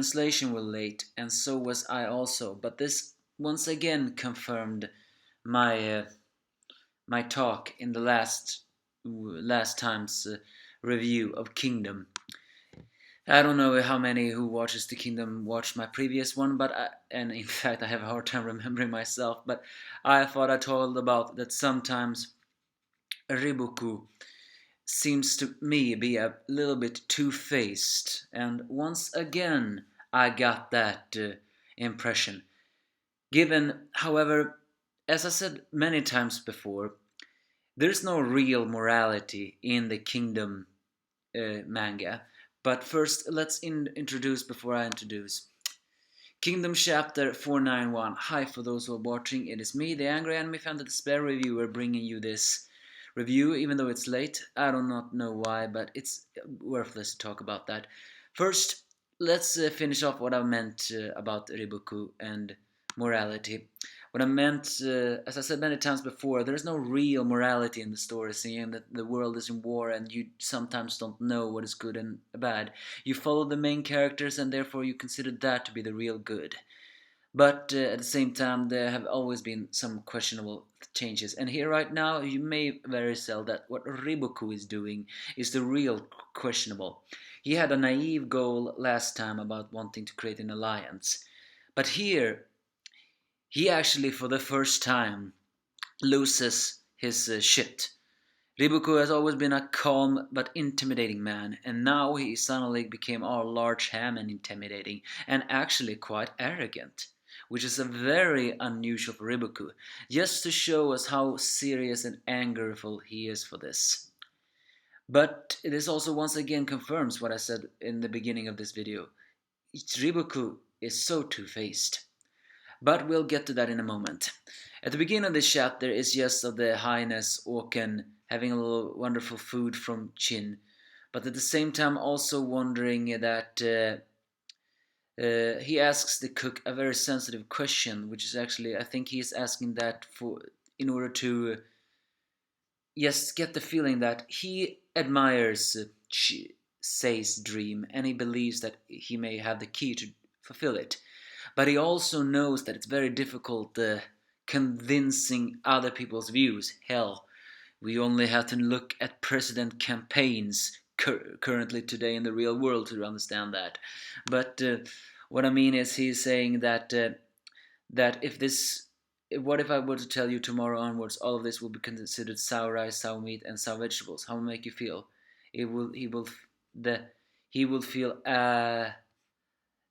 translation was late, and so was I also, but this once again confirmed my my talk in the last time's review of Kingdom. I don't know how many who watches the Kingdom watched my previous one, and in fact I have a hard time remembering myself. But I thought I told about that sometimes Riboku seems to me be a little bit two-faced, and once again I got that impression. Given, however, as I said many times before, there's no real morality in the Kingdom manga. But first, let's introduce before I introduce. Kingdom Chapter 491. Hi for those who are watching, it is me, the Angry Anime Fan, the Despair Reviewer, bringing you this review, even though it's late. I do not know why, but it's worthless to talk about that. First, let's finish off what I meant about Riboku and morality. What I meant, as I said many times before, there's no real morality in the story, seeing that the world is in war and you sometimes don't know what is good and bad. You follow the main characters and therefore you consider that to be the real good. But at the same time, there have always been some questionable changes. And here right now, you may very well that what Riboku is doing is the real questionable. He had a naive goal last time about wanting to create an alliance. But here, he actually, for the first time, loses his shit. Riboku has always been a calm but intimidating man, and now he suddenly became all large ham and intimidating, and actually quite arrogant, which is a very unusual for Riboku, just to show us how serious and angerful he is for this. But this also once again confirms what I said in the beginning of this video. Riboku is so two-faced. But we'll get to that in a moment. At the beginning of this chapter is just of the Highness Oken having a little wonderful food from Chin, but at the same time also wondering that he asks the cook a very sensitive question, which is actually, I think he's asking that for in order to just get the feeling that he admires Sei's dream and he believes that he may have the key to fulfill it. But he also knows that it's very difficult convincing other people's views. Hell, we only have to look at president campaigns currently today in the real world to understand that. But what I mean is he's saying that that if this, what if I were to tell you tomorrow onwards all of this will be considered sour rice, sour meat, and sour vegetables? How will it make you feel? He will feel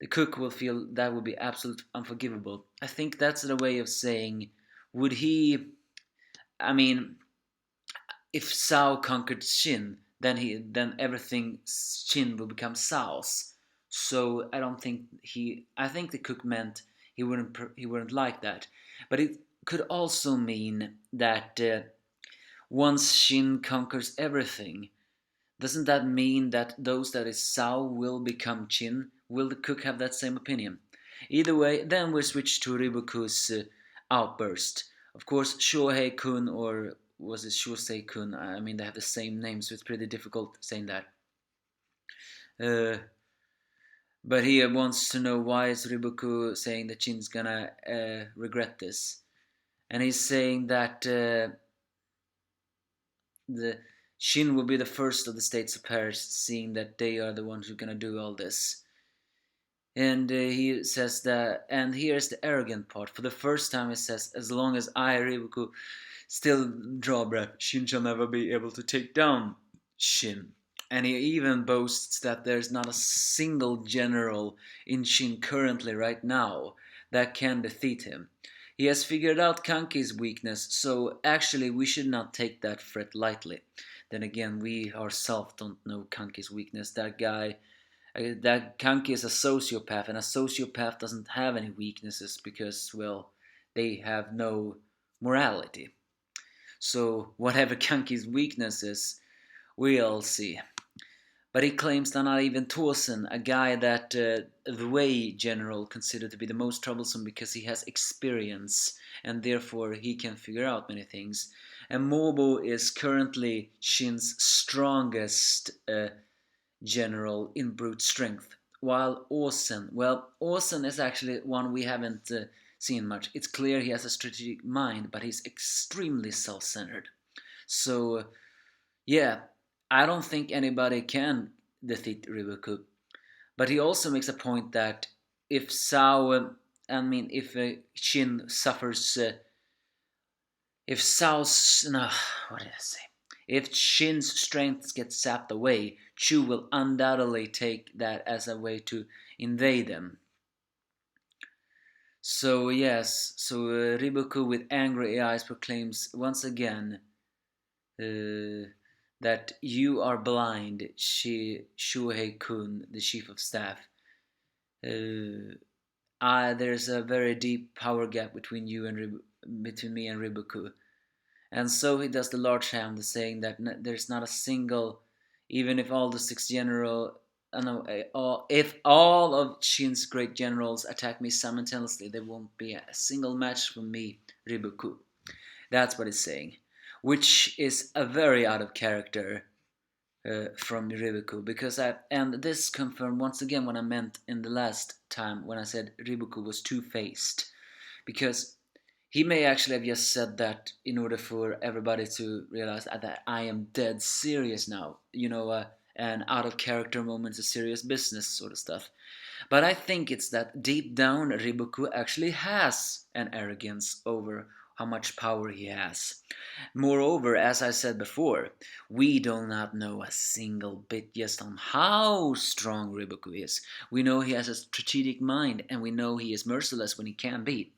the cook will feel that would be absolutely unforgivable. I think that's the way of saying, would he, I mean, if Sao conquered Shin, then everything Shin will become Sao's. So I think the cook meant he wouldn't like that. But it could also mean that once Shin conquers everything, doesn't that mean that those that is Sao will become Chin? Will the cook have that same opinion? Either way, then we switch to Riboku's outburst. Of course, Shohei-kun, or was it Shosei-kun? I mean, they have the same name, so it's pretty difficult saying that. But he wants to know why is Riboku saying that Chin's gonna regret this. And he's saying that the Shin will be the first of the states of Paris, seeing that they are the ones who are gonna do all this. And he says that, and here's the arrogant part. For the first time, he says, as long as I, Riboku, still draw breath, Shin shall never be able to take down Shin. And he even boasts that there's not a single general in Shin currently right now that can defeat him. He has figured out Kanki's weakness, so actually we should not take that threat lightly. Then again, we ourselves don't know Kanki's weakness. That Kanki is a sociopath, and a sociopath doesn't have any weaknesses because, well, they have no morality. So whatever Kanki's weakness is, we'll see. But he claims that not even Tosen, a guy that the Wei general considered to be the most troublesome because he has experience and therefore he can figure out many things. And Mobo is currently Shin's strongest general in brute strength. while Osen, well, Osen is actually one we haven't seen much. It's clear he has a strategic mind, but he's extremely self-centered. So yeah, I don't think anybody can defeat Riboku. But he also makes a point that if Sao, if Shin suffers, if Sao's, no, what did I say? If Shin's strength gets sapped away, Chu will undoubtedly take that as a way to invade them. So yes, Riboku with angry eyes proclaims once again that you are blind, Shuhei-kun, the chief of staff. There's a very deep power gap between between me and Riboku. And so he does the large hand, saying that there's not a single, even if all the six general, if all of Shin's great generals attack me simultaneously, there won't be a single match for me, Riboku. That's what he's saying, which is a very out of character from Riboku, because and this confirmed once again what I meant in the last time when I said Riboku was two-faced, because he may actually have just said that in order for everybody to realize that I am dead serious now, and out of character moments is serious business sort of stuff. But I think it's that deep down Riboku actually has an arrogance over how much power he has. Moreover, as I said before, we do not know a single bit just on how strong Riboku is. We know he has a strategic mind, and we know he is merciless when he can be.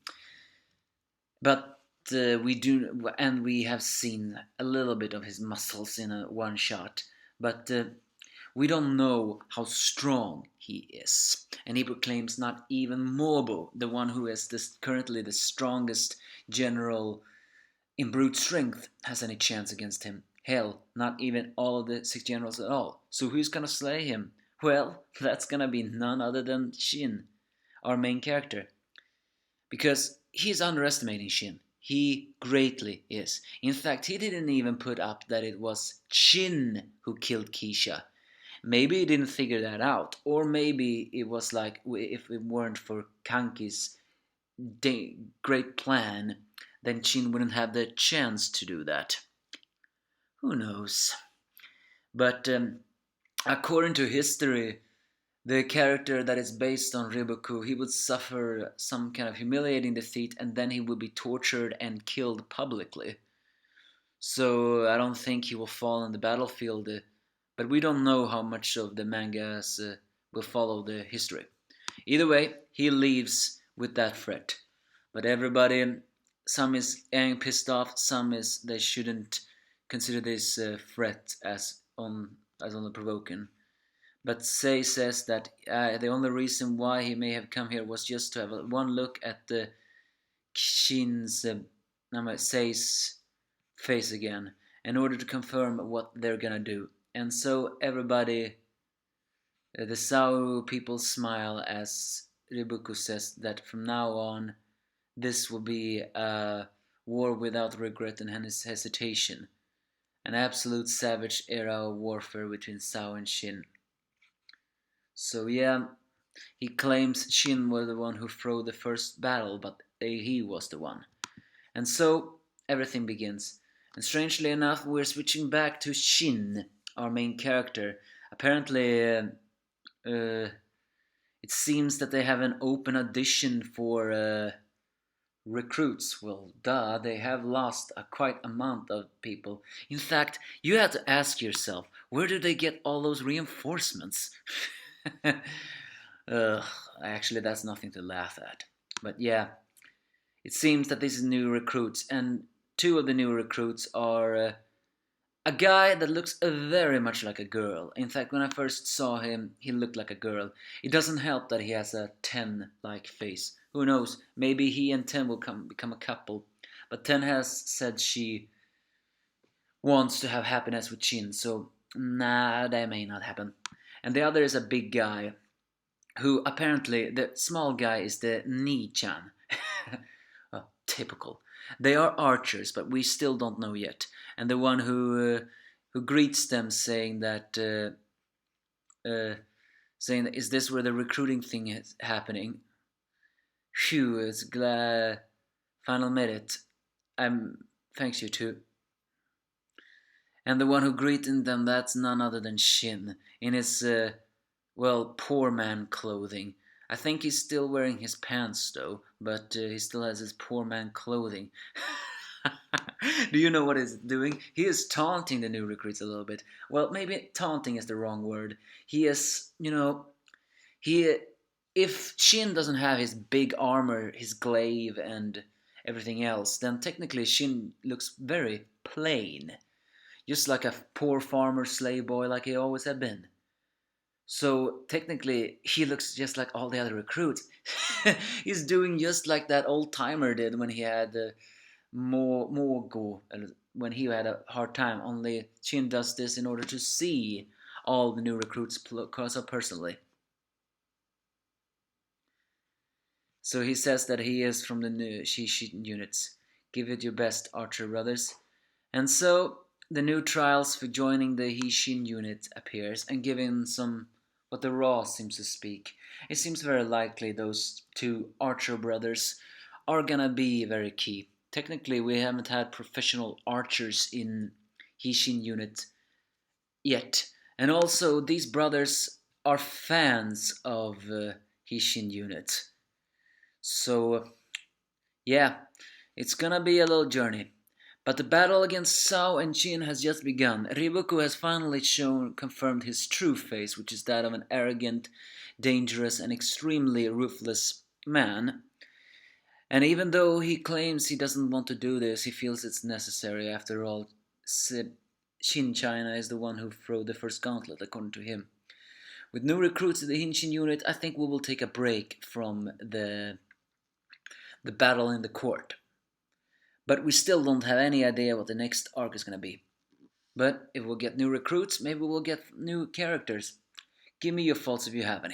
But we have seen a little bit of his muscles in a one shot. But we don't know how strong he is. And he proclaims not even Mobo, the one who is currently the strongest general in brute strength, has any chance against him. Hell, not even all of the six generals at all. So who's gonna slay him? Well, that's gonna be none other than Shin, our main character. Because he's underestimating Shin. He greatly is. In fact, he didn't even put up that it was Shin who killed Keisha. Maybe he didn't figure that out, or maybe it was like if it weren't for Kanki's great plan, then Shin wouldn't have the chance to do that. Who knows? But according to history, the character that is based on Riboku, he would suffer some kind of humiliating defeat and then he would be tortured and killed publicly. So I don't think he will fall on the battlefield, but we don't know how much of the mangas will follow the history. Either way, he leaves with that threat. But everybody, some is pissed off, some is they shouldn't consider this threat as only provoking. But Sei says that the only reason why he may have come here was just to have one look at the Shin's, Sei's face again, in order to confirm what they're gonna do. And so everybody, the Sao people smile as Riboku says that from now on, this will be a war without regret and hesitation. An absolute savage era of warfare between Sao and Shin. So yeah, he claims Shin was the one who fought the first battle, but he was the one. And so everything begins. And strangely enough, we're switching back to Shin, our main character. Apparently, it seems that they have an open audition for recruits. Well, duh, they have lost a quite amount of people. In fact, you have to ask yourself, where do they get all those reinforcements? Actually, that's nothing to laugh at. But yeah, it seems that these new recruits, and two of the new recruits are a guy that looks very much like a girl. In fact, when I first saw him, he looked like a girl. It doesn't help that he has a Ten-like face. Who knows? Maybe he and Ten will become a couple. But Ten has said she wants to have happiness with Shin, so nah, that may not happen. And the other is a big guy, who apparently, the small guy is the Ni-chan. Well, typical. They are archers, but we still don't know yet. And the one who greets them saying that saying, "Is this where the recruiting thing is happening?" Phew, it's glad final made it. I'm thanks you too. And the one who greeted them, that's none other than Shin, in his, well, poor man clothing. I think he's still wearing his pants though, but he still has his poor man clothing. Do you know what he's doing? He is taunting the new recruits a little bit. Well, maybe taunting is the wrong word. He is, he if Shin doesn't have his big armor, his glaive, and everything else, then technically Shin looks very plain, just like a poor farmer slave boy, like he always had been. So technically, he looks just like all the other recruits. He's doing just like that old timer did when he had Mogo, when he had a hard time. Only Chin does this in order to see all the new recruits close up personally. So he says that he is from the new Shishin units. Give it your best, Archer brothers. And so the new trials for joining the Hishin unit appears and giving some what the Raw seems to speak. It seems very likely those two Archer brothers are gonna be very key. Technically, we haven't had professional archers in Hishin unit yet, and also these brothers are fans of Hishin unit. So yeah, it's gonna be a little journey. But the battle against Sao and Jin has just begun. Riboku has finally confirmed his true face, which is that of an arrogant, dangerous, and extremely ruthless man. And even though he claims he doesn't want to do this, he feels it's necessary. After all, Shin China is the one who threw the first gauntlet, according to him. With new recruits in the Hinshin unit, I think we will take a break from the battle in the court. But we still don't have any idea what the next arc is going to be. But if we'll get new recruits, maybe we'll get new characters. Give me your thoughts if you have any.